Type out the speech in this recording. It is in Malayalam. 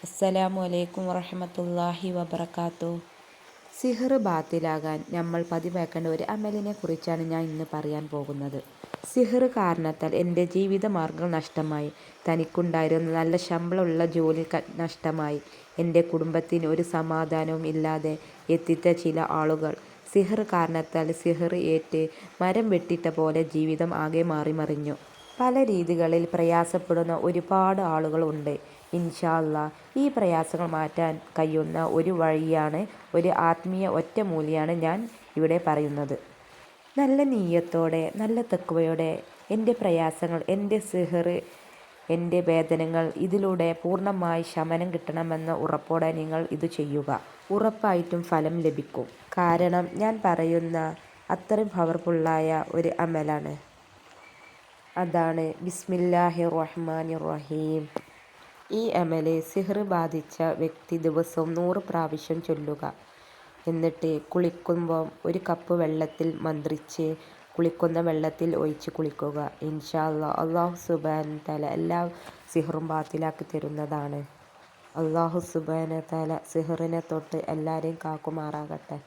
അസ്സലാമു അലൈക്കും വറഹ്മത്തുള്ളാഹി വബറകാതുഹു. സിഹ്ർ ബാത്തിലാകാൻ നമ്മൾ പതിവാക്കേണ്ട ഒരു അമലിനെ കുറിച്ചാണ് ഞാൻ ഇന്ന് പറയാൻ പോകുന്നത്. സിഹ്ർ കാരണത്താൽ എൻ്റെ ജീവിതമാർഗ്ഗം നഷ്ടമായി. തനിക്കുണ്ടായിരുന്ന നല്ല ശമ്പളമുള്ള ജോലി നഷ്ടമായി. എൻ്റെ കുടുംബത്തിന് ഒരു സമാധാനവും ഇല്ലാതെ എത്തിച്ച ചില ആളുകൾ സിഹ്ർ കാരണത്താൽ സിഹ്ർ ഏറ്റ് മരം വെട്ടിട്ട പോലെ ജീവിതം ആകെ മാറിമറിഞ്ഞു. പല രീതികളിൽ പ്രയാസപ്പെടുന്ന ഒരുപാട് ആളുകൾ ഉണ്ട്. ഇൻഷാ അല്ലാഹ് ഈ പ്രയാസങ്ങൾ മാറ്റാൻ കഴിയുന്ന ഒരു വഴിയാണ്, ഒരു ആത്മീയ ഒറ്റമൂലിയാണ് ഞാൻ ഇവിടെ പറയുന്നത്. നല്ല നീയത്തോടെ, നല്ല തഖ്വയോടെ എൻ്റെ പ്രയാസങ്ങൾ, എൻ്റെ സിഹ്ർ, എൻ്റെ വേദനകൾ ഇതിലൂടെ പൂർണ്ണമായി ശമനം കിട്ടണമെന്ന ഉറപ്പോടെ നിങ്ങൾ ഇത് ചെയ്യുക. ഉറപ്പായിട്ടും ഫലം ലഭിക്കും. കാരണം ഞാൻ പറയുന്ന അത്രയും പവർഫുള്ളായ ഒരു അമലാണ്. അതാണ് ബിസ്മില്ലാഹിർ റഹ്മാനിർ റഹീം. ഈ അമല് സിഹ്ർ ബാധിച്ച വ്യക്തി ദിവസവും 100 പ്രാവശ്യം ചൊല്ലുക. എന്നിട്ട് കുളിക്കുമ്പോൾ ഒരു കപ്പ് വെള്ളത്തിൽ മന്ത്രിച്ച് കുളിക്കുന്ന വെള്ളത്തിൽ ഒഴിച്ച് കുളിക്കുക. ഇൻഷാ അല്ലാഹ് അല്ലാഹു സുബ്ഹാനഹു തആല എല്ലാ സിഹ്റും ബാത്തിലാക്കി തരുന്നതാണ്. അല്ലാഹു സുബ്ഹാനഹു തആല സിഹ്റിനെ തൊട്ട് എല്ലാവരെയും കാക്കുമാറാകട്ടെ.